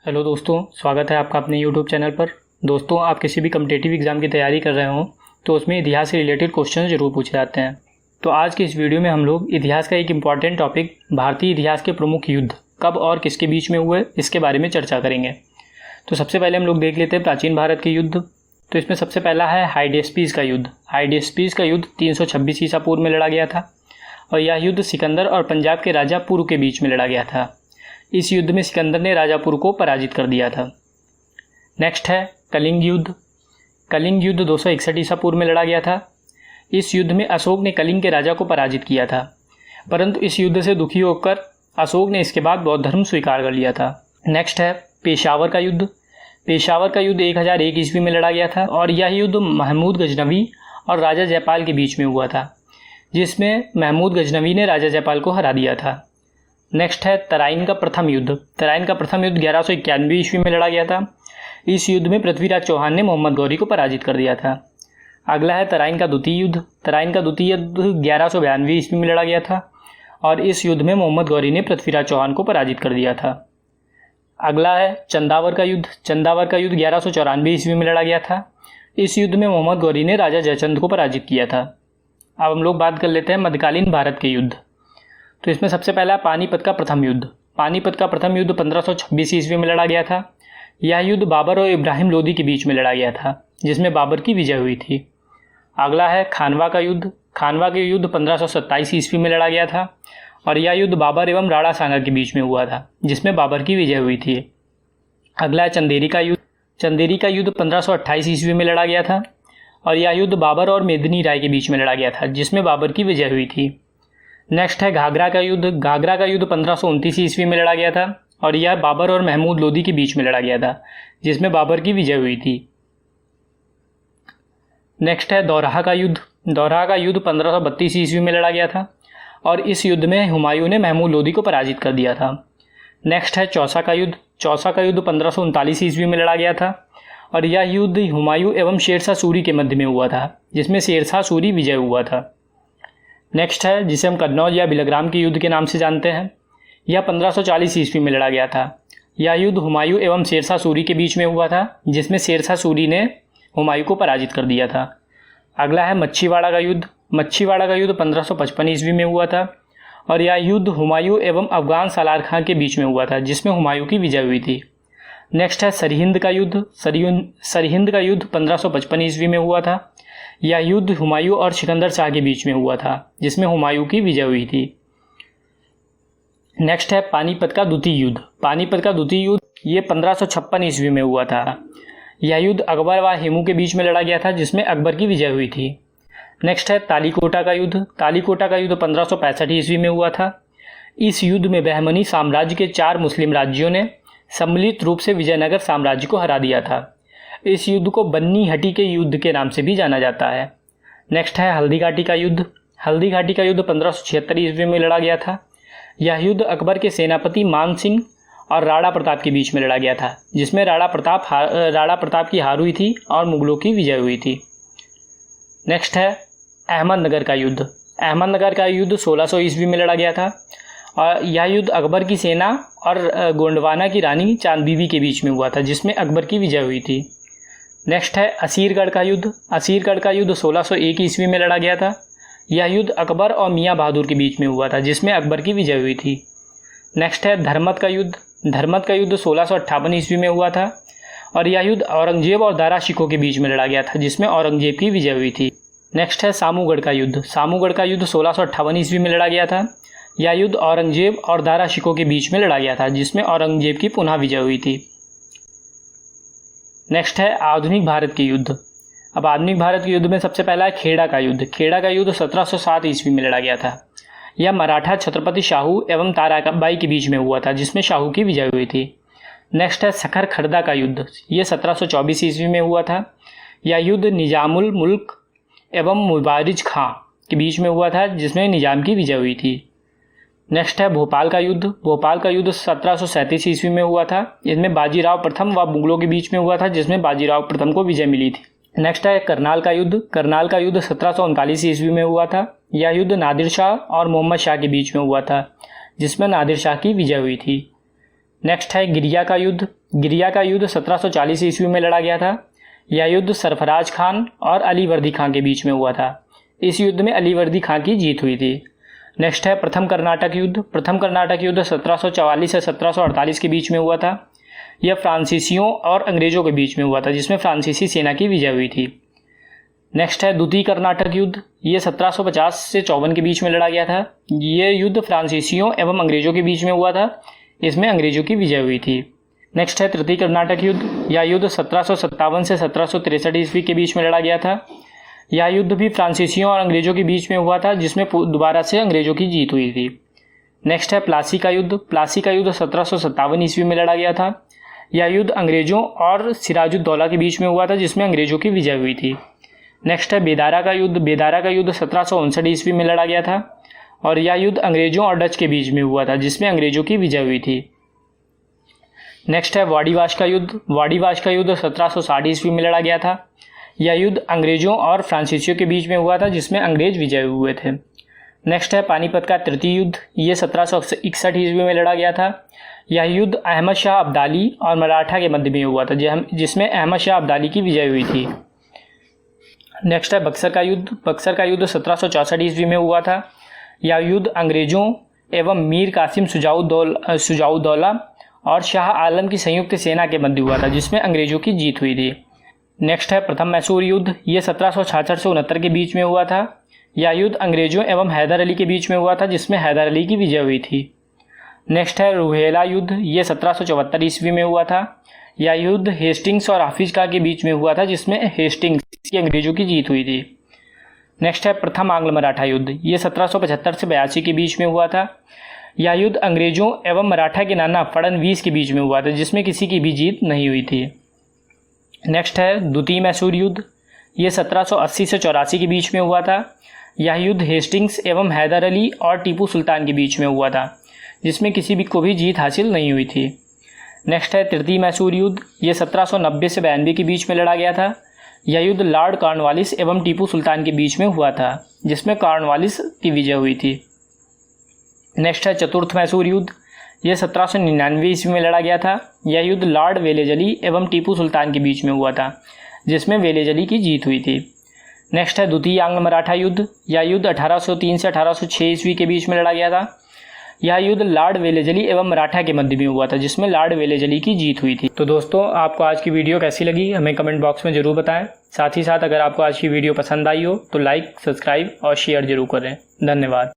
Hello दोस्तों, स्वागत है आपका अपने यूट्यूब चैनल पर। दोस्तों, आप किसी भी कम्पिटिटिव एग्ज़ाम की तैयारी कर रहे हों तो उसमें इतिहास से रिलेटेड क्वेश्चन ज़रूर पूछे जाते हैं। तो आज की इस वीडियो में हम लोग इतिहास का एक इम्पॉर्टेंट टॉपिक भारतीय इतिहास के प्रमुख युद्ध कब और किसके बीच में हुए इसके बारे में चर्चा करेंगे। तो सबसे पहले हम लोग देख लेते हैं प्राचीन भारत के युद्ध। तो इसमें सबसे पहला है हाइडेस्पीस का युद्ध। हाइडेस्पीस का युद्ध 326 ईसा पूर्व में लड़ा गया था और यह युद्ध सिकंदर और पंजाब के राजा पुरु के बीच में लड़ा गया था। इस युद्ध में सिकंदर ने राजा पुरु को पराजित कर दिया था। नेक्स्ट है कलिंग युद्ध। कलिंग युद्ध 261 ईसा पूर्व में लड़ा गया था। इस युद्ध में अशोक ने कलिंग के राजा को पराजित किया था, परंतु इस युद्ध से दुखी होकर अशोक ने इसके बाद बौद्ध धर्म स्वीकार कर लिया था। नेक्स्ट है पेशावर का युद्ध। पेशावर का युद्ध 1001 ईस्वी में लड़ा गया था और यह युद्ध महमूद गजनवी और राजा जयपाल के बीच में हुआ था, जिसमें महमूद गजनवी ने राजा जयपाल को हरा दिया था। नेक्स्ट है तराइन का प्रथम युद्ध। तराइन का प्रथम युद्ध 1191 ईस्वी में लड़ा गया था। इस युद्ध में पृथ्वीराज चौहान ने मोहम्मद गौरी को पराजित कर दिया था। अगला है तराइन का द्वितीय युद्ध। तराइन का द्वितीय युद्ध 1192 ईस्वी में लड़ा गया था और इस युद्ध में मोहम्मद गौरी ने पृथ्वीराज चौहान को पराजित कर दिया था। अगला है चंदावर का युद्ध। चंदावर का युद्ध 1194 ईस्वी में लड़ा गया था। इस युद्ध में मोहम्मद गौरी ने राजा जयचंद को पराजित किया था। अब हम लोग बात कर लेते हैं मध्यकालीन भारत के युद्ध। तो इसमें सबसे पहला पानीपत का प्रथम युद्ध। पानीपत का प्रथम युद्ध 1526 ईस्वी में लड़ा गया था। यह युद्ध बाबर और इब्राहिम लोदी के बीच में लड़ा गया था, जिसमें बाबर की विजय हुई थी। अगला है खानवा का युद्ध। खानवा के युद्ध 1527 ईस्वी में लड़ा गया था और यह युद्ध बाबर एवं राणा सांगा के बीच में हुआ था, जिसमें बाबर की विजय हुई थी। अगला है चंदेरी का युद्ध। चंदेरी का युद्ध 1528 ईस्वी में लड़ा गया था और यह युद्ध बाबर और मेदिनी राय के बीच में लड़ा गया था, जिसमें बाबर की विजय हुई थी। नेक्स्ट है घाघरा का युद्ध। घाघरा का युद्ध 1529 ईस्वी में लड़ा गया था और यह बाबर और महमूद लोदी के बीच में लड़ा गया था, जिसमें बाबर की विजय हुई थी। नेक्स्ट है दोरहा का युद्ध। दोरहा का युद्ध 1532 ईस्वी में लड़ा गया था और इस युद्ध में हुमायूं ने महमूद लोदी को पराजित कर दिया था। नेक्स्ट है चौसा का युद्ध। चौसा का युद्ध 1539 ईस्वी में लड़ा गया था और यह युद्ध हुमायूं एवं शेरशाह सूरी के मध्य में हुआ था, जिसमें शेरशाह सूरी विजय हुआ था। नेक्स्ट है जिसे हम कन्नौज या बिलग्राम के युद्ध के नाम से जानते हैं। यह 1540 ईस्वी में लड़ा गया था। यह युद्ध हुमायूं एवं शेरशाह सूरी के बीच में हुआ था, जिसमें शेरशाह सूरी ने हुमायूं को पराजित कर दिया था। अगला है मच्छीवाड़ा का युद्ध। मच्छीवाड़ा का युद्ध 1555 ईस्वी में हुआ था और यह युद्ध हुमायूं एवं अफगान सालार खां के बीच में हुआ था, जिसमें हुमायूं की विजय हुई थी। नेक्स्ट है सरहिंद का युद्ध। सरहिंद का युद्ध 1555 ईस्वी में हुआ था। यह युद्ध हुमायूं और सिकंदर शाह के बीच में हुआ था, जिसमें हुमायूं की विजय हुई थी। नेक्स्ट है पानीपत का द्वितीय युद्ध। पानीपत का द्वितीय युद्ध ये 1556 ईस्वी में हुआ था। यह युद्ध अकबर व हेमू के बीच में लड़ा गया था, जिसमें अकबर की विजय हुई थी। नेक्स्ट है तालीकोटा का युद्ध। तालीकोटा का युद्ध 1565 ईस्वी में हुआ था। इस युद्ध में बहमनी साम्राज्य के 4 मुस्लिम राज्यों ने सम्मिलित रूप से विजयनगर साम्राज्य को हरा दिया था। इस युद्ध को बन्नी हटी के युद्ध के नाम से भी जाना जाता है। नेक्स्ट है हल्दी घाटी का युद्ध। हल्दी घाटी का युद्ध 1576 ईस्वी में लड़ा गया था। यह युद्ध अकबर के सेनापति मान सिंह और राणा प्रताप के बीच में लड़ा गया था, जिसमें राणा प्रताप की हार हुई थी और मुगलों की विजय हुई थी। नेक्स्ट है अहमदनगर का युद्ध। अहमदनगर का युद्ध 1600 ईस्वी में लड़ा गया था और यह युद्ध अकबर की सेना और गोंडवाना की रानी चांद बीबी के बीच में हुआ था, जिसमें अकबर की विजय हुई थी। नेक्स्ट है असीरगढ़ का युद्ध। असीरगढ़ का युद्ध 1601 ईस्वी में लड़ा गया था। यह युद्ध अकबर और मियाँ बहादुर के बीच में हुआ था, जिसमें अकबर की विजय हुई थी। नेक्स्ट है धर्मत का युद्ध। धर्मत का युद्ध 1658 ईस्वी में हुआ था और यह युद्ध औरंगजेब और दारा शिकोह के बीच में लड़ा गया था, जिसमें औरंगजेब की विजय हुई थी। नेक्स्ट है सामूगढ़ का युद्ध। सामूगढ़ का युद्ध 1658 ईस्वी में लड़ा गया था। यह युद्ध औरंगजेब और दारा शिकोह के बीच में लड़ा गया था, जिसमें औरंगजेब की पुनः विजय हुई थी। नेक्स्ट है आधुनिक भारत के युद्ध। अब आधुनिक भारत के युद्ध में सबसे पहला है खेड़ा का युद्ध। खेड़ा का युद्ध 1707 ईस्वी में लड़ा गया था। यह मराठा छत्रपति शाहू एवं ताराबाई के बीच में हुआ था, जिसमें शाहू की विजय हुई थी। नेक्स्ट है सखर खर्दा का युद्ध। ये 1724 ईस्वी में हुआ था। यह युद्ध निजामुल मुल्क एवं मुबारिज खां के बीच में हुआ था, जिसमें निजाम की विजय हुई थी। नेक्स्ट है भोपाल का युद्ध। भोपाल का युद्ध 1737 ईस्वी में हुआ था। इसमें बाजीराव प्रथम व मुगलों के बीच में हुआ था, जिसमें बाजीराव प्रथम को विजय मिली थी। नेक्स्ट है करनाल का युद्ध। करनाल का युद्ध 1739 ईस्वी में हुआ था। यह युद्ध नादिर शाह और मोहम्मद शाह के बीच में हुआ था, जिसमें नादिर शाह की विजय हुई थी। नेक्स्ट है गिरिया का युद्ध। गिरिया का युद्ध 1740 ईस्वी में लड़ा गया था। यह युद्ध सरफराज खान और अलीवर्दी खां के बीच में हुआ था। इस युद्ध में अलीवर्दी खां की जीत हुई थी। नेक्स्ट है प्रथम कर्नाटक युद्ध। प्रथम कर्नाटक युद्ध 1744 से 1748 के बीच में हुआ था। यह फ्रांसीसियों और अंग्रेजों के बीच में हुआ था, जिसमें फ्रांसीसी सेना की विजय हुई थी। नेक्स्ट है द्वितीय कर्नाटक युद्ध। ये 1750 से 54 के बीच में लड़ा गया था। ये युद्ध फ्रांसीसियों एवं अंग्रेजों के बीच में हुआ था। इसमें अंग्रेजों की विजय हुई थी। नेक्स्ट है तृतीय कर्नाटक युद्ध। यह युद्ध 1757 से 1763 ईस्वी के बीच में लड़ा गया था। यह युद्ध भी फ्रांसीसियों और अंग्रेजों के बीच में हुआ था, जिसमें दोबारा से अंग्रेजों की जीत हुई थी। नेक्स्ट है प्लासी का युद्ध। प्लासी का युद्ध 1757 ईस्वी में लड़ा गया था। यह युद्ध अंग्रेजों और सिराजुद्दौला के बीच में हुआ था, जिसमें अंग्रेजों की विजय हुई थी। नेक्स्ट है बेदारा का युद्ध। बेदारा का युद्ध 1759 ईस्वी में लड़ा गया था और यह युद्ध अंग्रेजों और डच के बीच में हुआ था, जिसमें अंग्रेजों की विजय हुई थी। नेक्स्ट है वाड़ीवाश का युद्ध। वाड़ीवाश का युद्ध 1760 ईस्वी में लड़ा गया था। यह युद्ध अंग्रेजों और फ्रांसीसियों के बीच में हुआ था, जिसमें अंग्रेज विजय हुए थे। नेक्स्ट है पानीपत का तृतीय युद्ध। ये 1761 ईस्वी में लड़ा गया था। यह युद्ध अहमद शाह अब्दाली और मराठा के मध्य में हुआ था, जिसमें अहमद शाह अब्दाली की विजय हुई थी। नेक्स्ट है बक्सर का युद्ध। बक्सर का युद्ध 1764 ईस्वी में हुआ था। यह युद्ध अंग्रेजों एवं मीर कासिम सुजाउद्दौला और शाह आलम की संयुक्त सेना के मध्य हुआ था, जिसमें अंग्रेजों की जीत हुई थी। नेक्स्ट है प्रथम मैसूर युद्ध। ये 1766 से 69 के बीच में हुआ था। यह युद्ध अंग्रेजों एवं हैदर अली के बीच में हुआ था, जिसमें हैदर अली की विजय हुई थी। नेक्स्ट है रुहेला युद्ध। ये 1774 ईस्वी में हुआ था। यह युद्ध हेस्टिंग्स और हाफिज खां के बीच में हुआ था, जिसमें हेस्टिंग्स की अंग्रेजों की जीत हुई थी। नेक्स्ट है प्रथम आंग्ल मराठा युद्ध। ये 1775 से 82 के बीच में हुआ था। यह युद्ध अंग्रेजों एवं मराठा के नाना फड़नवीस के बीच में हुआ था, जिसमें किसी की भी जीत नहीं हुई थी। नेक्स्ट है द्वितीय मैसूर युद्ध। ये 1780 से 84 के बीच में हुआ था। यह युद्ध हेस्टिंग्स एवं हैदर अली और टीपू सुल्तान के बीच में हुआ था, जिसमें किसी भी को भी जीत हासिल नहीं हुई थी। नेक्स्ट है तृतीय मैसूर युद्ध। ये 1790 से 92 के बीच में लड़ा गया था। यह युद्ध लॉर्ड कॉर्नवालिस एवं टीपू सुल्तान के बीच में हुआ था, जिसमें कॉर्नवालिस की विजय हुई थी। नेक्स्ट है चतुर्थ मैसूर युद्ध। यह 1799 ईस्वी में लड़ा गया था। यह युद्ध लॉर्ड वेलेजली एवं टीपू सुल्तान के बीच में हुआ था, जिसमें वेलेजली की जीत हुई थी। नेक्स्ट है द्वितीय आंग्ल मराठा युद्ध। यह युद्ध 1803 से 1806 ईस्वी के बीच में लड़ा गया था। यह युद्ध लॉर्ड वेलेजली एवं मराठा के मध्य में हुआ था, जिसमें लॉर्ड वेलेजली की जीत हुई थी। तो दोस्तों, आपको आज की वीडियो कैसी लगी हमें कमेंट बॉक्स में ज़रूर बताएं। साथ ही साथ अगर आपको आज की वीडियो पसंद आई हो तो लाइक, सब्सक्राइब और शेयर जरूर करें। धन्यवाद।